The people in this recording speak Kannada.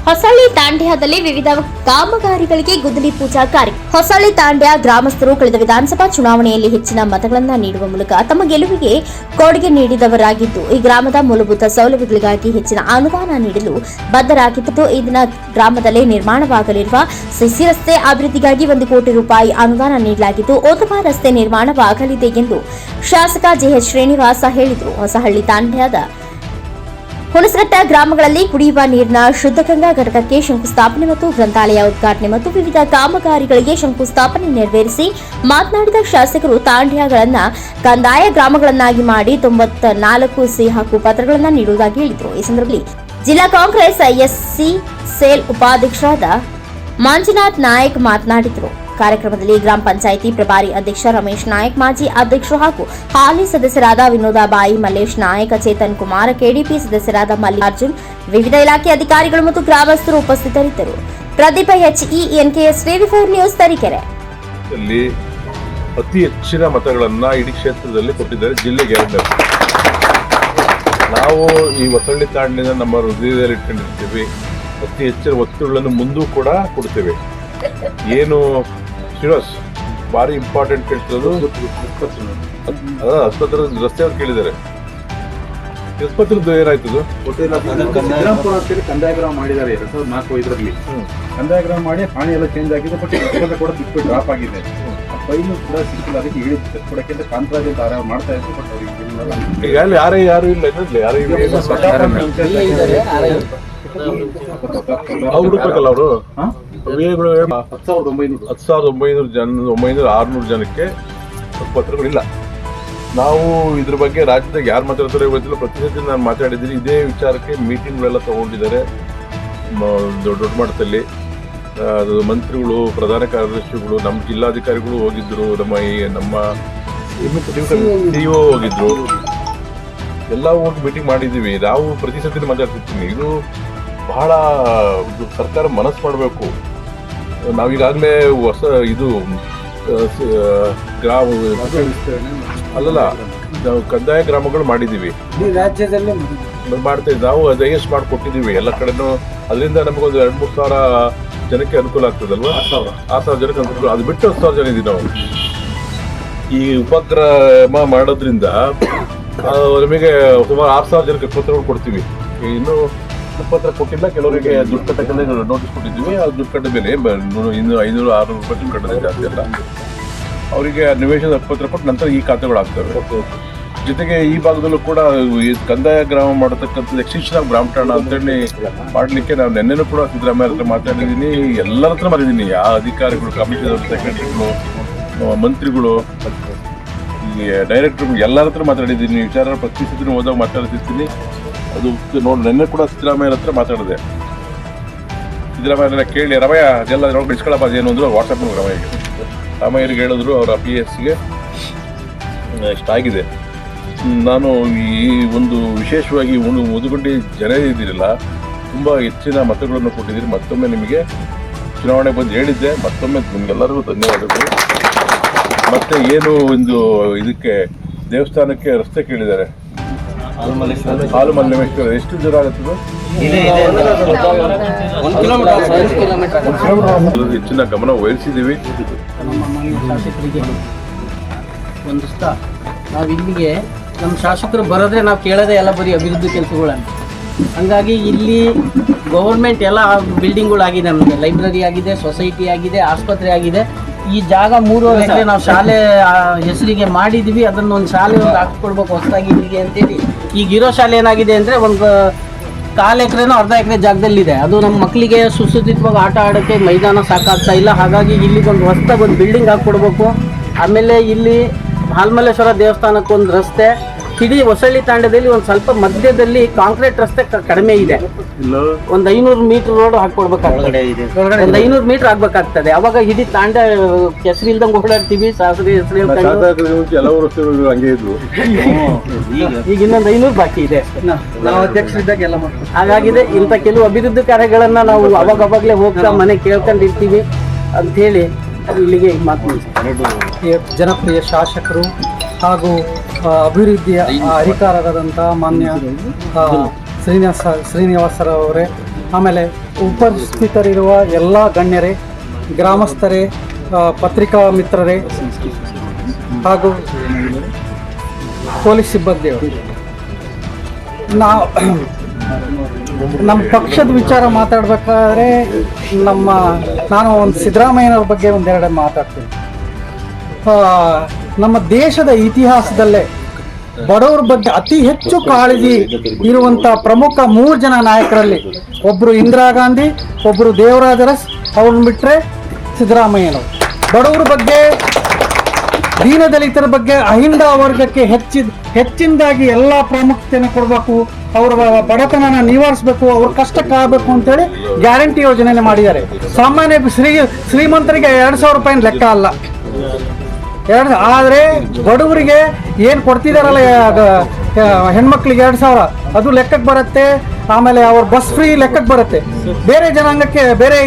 ಹೊಸಳ್ಳಿ ತಾಂಡ್ಯದಲ್ಲಿ ವಿವಿಧ ಕಾಮಗಾರಿಗಳಿಗೆ ಗುದ್ದಲಿ ಪೂಜಾ ಕಾರ್ಯ. ಹೊಸಳ್ಳಿ ತಾಂಡ್ಯ ಗ್ರಾಮಸ್ಥರು ಕಳೆದ ವಿಧಾನಸಭಾ ಚುನಾವಣೆಯಲ್ಲಿ ಹೆಚ್ಚಿನ ಮತಗಳನ್ನು ನೀಡುವ ಮೂಲಕ ತಮ್ಮ ಗೆಲುವಿಗೆ ಕೊಡುಗೆ ನೀಡಿದವರಾಗಿದ್ದು, ಈ ಗ್ರಾಮದ ಮೂಲಭೂತ ಸೌಲಭ್ಯಗಳಿಗಾಗಿ ಹೆಚ್ಚಿನ ಅನುದಾನ ನೀಡಲು ಬದ್ಧರಾಗಿದ್ದು, ಈ ದಿನ ಗ್ರಾಮದಲ್ಲಿ ನಿರ್ಮಾಣವಾಗಲಿರುವ ಸಿಸಿ ರಸ್ತೆ ಅಭಿವೃದ್ಧಿಗಾಗಿ 1 ಕೋಟಿ ರೂಪಾಯಿ ಅನುದಾನ ನೀಡಲಾಗಿದ್ದು, ಉತ್ತಮ ರಸ್ತೆ ನಿರ್ಮಾಣವಾಗಲಿದೆ ಎಂದು ಶಾಸಕ ಜೆಎಚ್ ಶ್ರೀನಿವಾಸ ಹೇಳಿದರು. ಹೊಸಹಳ್ಳಿ ತಾಂಡ್ಯದ ಹುಣಸಘಟ್ಟ ಗ್ರಾಮಗಳಲ್ಲಿ ಕುಡಿಯುವ ನೀರಿನ ಶುದ್ಧ ಗಂಗಾ ಘಟಕಕ್ಕೆ ಶಂಕುಸ್ಥಾಪನೆ ಮತ್ತು ಗ್ರಂಥಾಲಯ ಉದ್ಘಾಟನೆ ಮತ್ತು ವಿವಿಧ ಕಾಮಗಾರಿಗಳಿಗೆ ಶಂಕುಸ್ಥಾಪನೆ ನೆರವೇರಿಸಿ ಮಾತನಾಡಿದ ಶಾಸಕರು, ತಾಂಡ್ಯಗಳನ್ನು ಕಂದಾಯ ಗ್ರಾಮಗಳನ್ನಾಗಿ ಮಾಡಿ 94 ಸಹಿ ಹಾಕು ಪತ್ರಗಳನ್ನು ನೀಡುವುದಾಗಿ ಹೇಳಿದರು. ಈ ಸಂದರ್ಭದಲ್ಲಿ ಜಿಲ್ಲಾ ಕಾಂಗ್ರೆಸ್ ಎಸ್ಸಿ ಸೇಲ್ ಉಪಾಧ್ಯಕ್ಷರಾದ ಮಂಜುನಾಥ್ ನಾಯಕ್ ಮಾತನಾಡಿದರು. ಕಾರ್ಯಕ್ರಮದಲ್ಲಿ ಗ್ರಾಮ ಪಂಚಾಯಿತಿ ಪ್ರಭಾರಿ ಅಧ್ಯಕ್ಷ ರಮೇಶ್ ನಾಯಕ್, ಮಾಜಿ ಅಧ್ಯಕ್ಷರು ಹಾಗೂ ಹಾಲಿ ಸದಸ್ಯರಾದ ವಿನೋದಾಬಾಯಿ, ಮಲ್ಲೇಶ್ ನಾಯಕ್, ಚೇತನ್ ಕುಮಾರ್, ಕೆಡಿಪಿ ಸದಸ್ಯರಾದ ಮಲ್ಲಿಕಾರ್ಜುನ್, ವಿವಿಧ ಇಲಾಖೆ ಅಧಿಕಾರಿಗಳು ಮತ್ತು ಗ್ರಾಮಸ್ಥರು ಉಪಸ್ಥಿತರಿದ್ದರು. ಪ್ರದೀಪ ಎನ್ಕೆಎಸ್ ಟಿವಿ4 ನ್ಯೂಸ್ ತರೀಕೆರೆ. ಅತಿ ಹೆಚ್ಚಿನ ಮತಗಳನ್ನ ಇಡೀ ಕ್ಷೇತ್ರದಲ್ಲಿ ಕೊಟ್ಟಿದ್ದಾರೆ. ಜಿಲ್ಲೆಗೆ 2. ನಾವು ಈ ಹೊಸಳ್ಳಿ ತಾಂಡ್ಯನ ನಮ್ಮ ಹೃದಯದಲ್ಲಿ ಇಟ್ಕೊಂಡಿರ್ತೀವಿ. ಅತಿ ಹೆಚ್ಚಿನ ಒತ್ತುಗಳನ್ನು ಮುಂದೂ ಕೂಡ ಕೊಡ್ತೇವೆ. ಏನು ಶ್ರೀನಿವಾಸ್ ಭಾರಿ ಇಂಪಾರ್ಟೆಂಟ್ ಕೇಳ್ತಿರೋದು ಆಸ್ಪತ್ರೆ ರಸ್ತೆ ಅವ್ರು ಕೇಳಿದ್ದಾರೆ. ಆಸ್ಪತ್ರೆದು ಏನಾಯ್ತದು? ಕಂದಾಯ ಗ್ರಾಮ ಮಾಡಿದ್ದಾರೆ 2004 ಕಂದಾಯ ಗ್ರಾಮ ಮಾಡಿ ಪಾಣಿ ಎಲ್ಲ ಚೇಂಜ್ ಆಗಿದೆ. ಬಟ್ ಆಸ್ಪತ್ರೆ ಕೂಡ ಬಿಟ್ಟು ಡ್ರಾಪ್ ಆಗಿದೆ. ಫೈಲು ಕೂಡ ಸಿಕ್ಕಿಲ್ಲ. ಅದಕ್ಕೆ ಹೇಳಿದ್ದು ಕೊಡಕ್ಕೆ ಕಾಂತರಾಜ್ ಅಂತ ಆರಾಮ ಮಾಡ್ತಾ ಇದ್ರು. ಬಟ್ ಅವ್ರಿಗೆ ಯಾರು ಇಲ್ಲ ಯಾರು ಅವ್ರು ಹುಡುಕ್ಬೇಕಲ್ಲ ಅವರು. 10,900 ಜನಕ್ಕೆ ಪತ್ರಗಳಿಲ್ಲ. ನಾವು ಇದ್ರ ಬಗ್ಗೆ ರಾಜ್ಯದಾಗ ಯಾರು ಮಾತಾಡ್ತಾರೆ ಗೊತ್ತಿಲ್ಲ. ಪ್ರತಿನಿಧಿ ನಾನು ಮಾತಾಡಿದ್ದೀನಿ. ಇದೇ ವಿಚಾರಕ್ಕೆ ಮೀಟಿಂಗ್ಗಳೆಲ್ಲ ತಗೊಂಡಿದ್ದಾರೆ ದೊಡ್ಡ ಮಟ್ಟದಲ್ಲಿ. ಅದು ಮಂತ್ರಿಗಳು, ಪ್ರಧಾನ ಕಾರ್ಯದರ್ಶಿಗಳು, ನಮ್ಮ ಜಿಲ್ಲಾಧಿಕಾರಿಗಳು ಹೋಗಿದ್ರು, ನಮ್ಮ ಸಿಇಒ ಹೋಗಿದ್ರು. ಎಲ್ಲ ಹೋಗಿ ಮೀಟಿಂಗ್ ಮಾಡಿದ್ದೀವಿ. ನಾವು ಪ್ರತಿ ಸತಿ ಮಾತಾಡ್ತಿರ್ತೀನಿ. ಇದು ಬಹಳ ಸರ್ಕಾರ ಮನಸ್ಸು ಮಾಡಬೇಕು. ನಾವೀಗಾಗಲೇ ಹೊಸ ಇದು ಅಲ್ಲಲ್ಲ, ನಾವು ಕಂದಾಯ ಗ್ರಾಮಗಳು ಮಾಡಿದ್ದೀವಿ, ರಾಜ್ಯದಲ್ಲಿ ಮಾಡ್ತಾ ಇದ್ದೀವಿ. ನಾವು ಡೈಜೆಸ್ಟ್ ಮಾಡಿಕೊಟ್ಟಿದ್ದೀವಿ ಎಲ್ಲ ಕಡೆನೂ. ಅದರಿಂದ ನಮಗೊಂದು 2-3 ಸಾವಿರ ಜನಕ್ಕೆ ಅನುಕೂಲ ಆಗ್ತದಲ್ವಾ? 6,000 ಜನಕ್ಕೆ ಅನುಕೂಲ. ಅದು ಬಿಟ್ಟು 10,000 ಜನ ಇದ್ದೀವಿ ನಾವು. ಈ ಉಪಕ್ರಮ ಮಾಡೋದ್ರಿಂದ ನಮಗೆ ಸುಮಾರು 6,000 ಜನಕ್ಕೆ ಪತ್ರಗಳು ಕೊಡ್ತೀವಿ. ಇನ್ನು ಪತ್ರ ಕೊಟ್ಟಿಲ್ಲ. ಕೆಲವರಿಗೆ ದುಡ್ಡು ಕಟ್ಟಕ್ಕೆ ನೋಟಿಸ್ ಕೊಟ್ಟಿದ್ದೀವಿ. ಆ ದುಡ್ಡು ಕಟ್ಟಿದ ಮೇಲೆ ಇನ್ನು 500-600 ರೂಪಾಯಿ ದುಡ್ಡು ಕಟ್ಟೋದೇ ಜಾಸ್ತಿ ಅಲ್ಲ. ಅವರಿಗೆ ನಿವೇಶನ ಪತ್ರ ಕೊಟ್ಟು ನಂತರ ಈ ಖಾತೆಗಳು ಆಗ್ತವೆ. ಜೊತೆಗೆ ಈ ಭಾಗದಲ್ಲೂ ಕೂಡ ಈ ಕಂದಾಯ ಗ್ರಾಮ ಮಾಡತಕ್ಕಂಥದ್ದು ಎಕ್ಸ್ಟೆನ್ಷನ್ ಆಫ್ ಗ್ರಾಮ ಠಾಣ ಅಂತೇಳಿ ಮಾಡಲಿಕ್ಕೆ ನಾನು ನೆನ್ನೆನೂ ಕೂಡ ಸಿದ್ದರಾಮಯ್ಯ ಹತ್ರ ಮಾತಾಡಿದ್ದೀನಿ. ಎಲ್ಲರ ಹತ್ರ ಮಾಡಿದ್ದೀನಿ. ಆ ಅಧಿಕಾರಿಗಳು, ಕಮಿಷನರ್, ಸೆಕ್ರೆಟರಿಗಳು, ಮಂತ್ರಿಗಳು, ಈ ಡೈರೆಕ್ಟರ್ಗಳು ಎಲ್ಲರ ಹತ್ರ ಮಾತಾಡಿದ್ದೀನಿ. ವಿಚಾರ ಪ್ರತಿ ಸತಿ ಹೋದಾಗ ಮಾತಾಡ್ತಿರ್ತೀನಿ. ಅದು ನೋಡಿ ನೆನ್ನೆ ಕೂಡ ಸಿದ್ದರಾಮಯ್ಯ ಹತ್ರ ಮಾತಾಡಿದೆ. ಸಿದ್ದರಾಮಯ್ಯ ಕೇಳಿ, ರಮಯ್ಯ ಅದೆಲ್ಲ ನೋಡಿ ಬಿಡ್ಸ್ಕೊಳಪ್ಪ ಅದೇನು ಅಂದರು. ವಾಟ್ಸಪ್ ರಾಮಯ್ಯರಿಗೆ ಹೇಳಿದ್ರು. ಅವರ PSಗೆ ಇಷ್ಟಾಗಿದೆ. ನಾನು ಈ ಒಂದು ವಿಶೇಷವಾಗಿ ಮುದುಗುಂಡಿ ಜನ ಇದ್ದೀರಲ್ಲ, ತುಂಬ ಹೆಚ್ಚಿನ ಮತಗಳನ್ನು ಕೊಟ್ಟಿದ್ದೀರಿ. ಮತ್ತೊಮ್ಮೆ ನಿಮಗೆ ಚುನಾವಣೆ ಬಂದು ಹೇಳಿದ್ದೆ. ಮತ್ತೊಮ್ಮೆ ನಿಮಗೆಲ್ಲರಿಗೂ ಧನ್ಯವಾದಗಳು. ಮತ್ತೆ ಏನು ಒಂದು ಇದಕ್ಕೆ ದೇವಸ್ಥಾನಕ್ಕೆ ರಸ್ತೆ ಕೇಳಿದ್ದಾರೆ. ಹಾಲು ಮಲ್ಲೇಶ್ವರ ಎಷ್ಟು ದೂರ ಆಗುತ್ತದೆ? ಹೆಚ್ಚಿನ ಗಮನ ವಹಿಸಿದ್ದೀವಿ. ಒಂದಿಷ್ಟ ನಾವು ಇಲ್ಲಿಗೆ ನಮ್ಮ ಶಾಸಕರು ಬರೋದ್ರೆ ನಾವು ಕೇಳೋದೇ ಎಲ್ಲ ಬರೀ ಅಭಿವೃದ್ಧಿ ಕೆಲಸಗಳನ್ನು. ಹಂಗಾಗಿ ಇಲ್ಲಿ ಗೌರ್ಮೆಂಟ್ ಎಲ್ಲ ಬಿಲ್ಡಿಂಗ್ಗಳಾಗಿದೆ. ನಮಗೆ ಲೈಬ್ರರಿ ಆಗಿದೆ, ಸೊಸೈಟಿ ಆಗಿದೆ, ಆಸ್ಪತ್ರೆ ಆಗಿದೆ. ಈ ಜಾಗ 3 ಎಕರೆ ನಾವು ಶಾಲೆ ಹೆಸರಿಗೆ ಮಾಡಿದ್ವಿ. ಅದನ್ನೊಂದು ಶಾಲೆ ಹಾಕ್ಕೊಡ್ಬೇಕು ಹೊಸದಾಗಿ ಇಲ್ಲಿಗೆ ಅಂತೇಳಿ. ಈಗಿರೋ ಶಾಲೆ ಏನಾಗಿದೆ ಅಂದರೆ ಒಂದು 1/4 ಎಕರೆನೋ ಅರ್ಧ ಎಕರೆ ಜಾಗದಲ್ಲಿದೆ. ಅದು ನಮ್ಮ ಮಕ್ಕಳಿಗೆ ಸುಸಜ್ಜಿತವಾಗಿ ಆಟ ಆಡೋಕ್ಕೆ ಮೈದಾನ ಸಾಕಾಗ್ತಾ ಇಲ್ಲ. ಹಾಗಾಗಿ ಇಲ್ಲಿಗೆ ಒಂದು ಹೊಸದಾಗಿ ಒಂದು ಬಿಲ್ಡಿಂಗ್ ಹಾಕ್ಕೊಡ್ಬೇಕು. ಆಮೇಲೆ ಇಲ್ಲಿ ಹಾಲ್ಮಲ್ಲೇಶ್ವರ ದೇವಸ್ಥಾನಕ್ಕೊಂದು ರಸ್ತೆ, ಇಡೀ ಹೊಸಳ್ಳಿ ತಾಂಡ್ಯದಲ್ಲಿ ಒಂದು ಸ್ವಲ್ಪ ಮಧ್ಯದಲ್ಲಿ ಕಾಂಕ್ರೀಟ್ ರಸ್ತೆ ಕಡಿಮೆ ಇದೆ. ಒಂದು 500 ಮೀಟರ್ ರೋಡ್ ಹಾಕೊಡ್ಬೇಕಾಗ್ತದೆ. ಒಂದು 500 ಮೀಟರ್ ಆಗ್ಬೇಕಾಗ್ತದೆ. ಅವಾಗ ಇಡೀ ತಾಂಡ್ಯ ಹೆಸರು ಇಲ್ದಂಗೆ ಓಡಾಡ್ತೀವಿ. ಶಾಸಕರ ಹೆಸರು ಈಗ ಇನ್ನೊಂದು 500 ಬಾಕಿ ಇದೆ. ನಾವು ಅಧ್ಯಕ್ಷರಿದ್ದಾಗ ಎಲ್ಲ ಹಾಗಾಗಿದೆ. ಇಂಥ ಕೆಲವು ಅಭಿವೃದ್ಧಿ ಕಾರ್ಯಗಳನ್ನ ನಾವು ಅವಾಗಲೇ ಹೋಗ್ತಾ ಮನೆ ಕೇಳ್ಕೊಂಡಿರ್ತೀವಿ ಅಂಥೇಳಿ ಇಲ್ಲಿಗೆ ಮಾತು. ಜನಪ್ರಿಯ ಶಾಸಕರು ಹಾಗೂ ಅಭಿವೃದ್ಧಿಯ ಅಧಿಕಾರರಾದಂಥ ಮಾನ್ಯ ಶ್ರೀನಿವಾಸರವರೇ, ಆಮೇಲೆ ಉಪಸ್ಥಿತರಿರುವ ಎಲ್ಲ ಗಣ್ಯರೇ, ಗ್ರಾಮಸ್ಥರೇ, ಪತ್ರಿಕಾ ಮಿತ್ರರೇ ಹಾಗೂ ಪೊಲೀಸ್ ಸಿಬ್ಬಂದಿಯವರು, ನಮ್ಮ ಪಕ್ಷದ ವಿಚಾರ ಮಾತಾಡಬೇಕಾದ್ರೆ ನಾನು ಒಂದು ಸಿದ್ದರಾಮಯ್ಯನವ್ರ ಬಗ್ಗೆ ಒಂದೆರಡು ಮಾತಾಡ್ತೀನಿ. ನಮ್ಮ ದೇಶದ ಇತಿಹಾಸದಲ್ಲೇ ಬಡವರ ಬಗ್ಗೆ ಅತಿ ಹೆಚ್ಚು ಕಾಳಜಿ ಇರುವಂಥ ಪ್ರಮುಖ 3 ಜನ ನಾಯಕರಲ್ಲಿ ಒಬ್ಬರು ಇಂದಿರಾ ಗಾಂಧಿ, ಒಬ್ಬರು ದೇವರಾಜ ಅರಸ್, ಅವ್ರನ್ನ ಬಿಟ್ಟರೆ ಸಿದ್ದರಾಮಯ್ಯನವರು. ಬಡವರ ಬಗ್ಗೆ, ದೀನದಲಿತರ ಬಗ್ಗೆ, ಅಹಿಂದ ವರ್ಗಕ್ಕೆ ಹೆಚ್ಚಿನದಾಗಿ ಎಲ್ಲ ಪ್ರಾಮುಖ್ಯತೆಯನ್ನು ಕೊಡಬೇಕು, ಅವರ ಬಡತನನ ನಿವಾರಿಸಬೇಕು, ಅವ್ರ ಕಷ್ಟಕ್ಕಾಗಬೇಕು ಅಂತೇಳಿ ಗ್ಯಾರಂಟಿ ಯೋಜನೆ ಮಾಡಿದ್ದಾರೆ. ಸಾಮಾನ್ಯ ಶ್ರೀಮಂತರಿಗೆ 2,000 ರೂಪಾಯಿ ಲೆಕ್ಕ ಅಲ್ಲ. ಆದರೆ ಬಡವರಿಗೆ ಏನು ಕೊಡ್ತಿದಾರಲ್ಲ ಹೆಣ್ಮಕ್ಳಿಗೆ 2,000 ಅದು ಲೆಕ್ಕಕ್ಕೆ ಬರುತ್ತೆ. ಆಮೇಲೆ ಅವ್ರ ಬಸ್ ಫ್ರೀ ಲೆಕ್ಕಕ್ಕೆ ಬರುತ್ತೆ. ಬೇರೆ ಜನಾಂಗಕ್ಕೆ ಬೇರೆ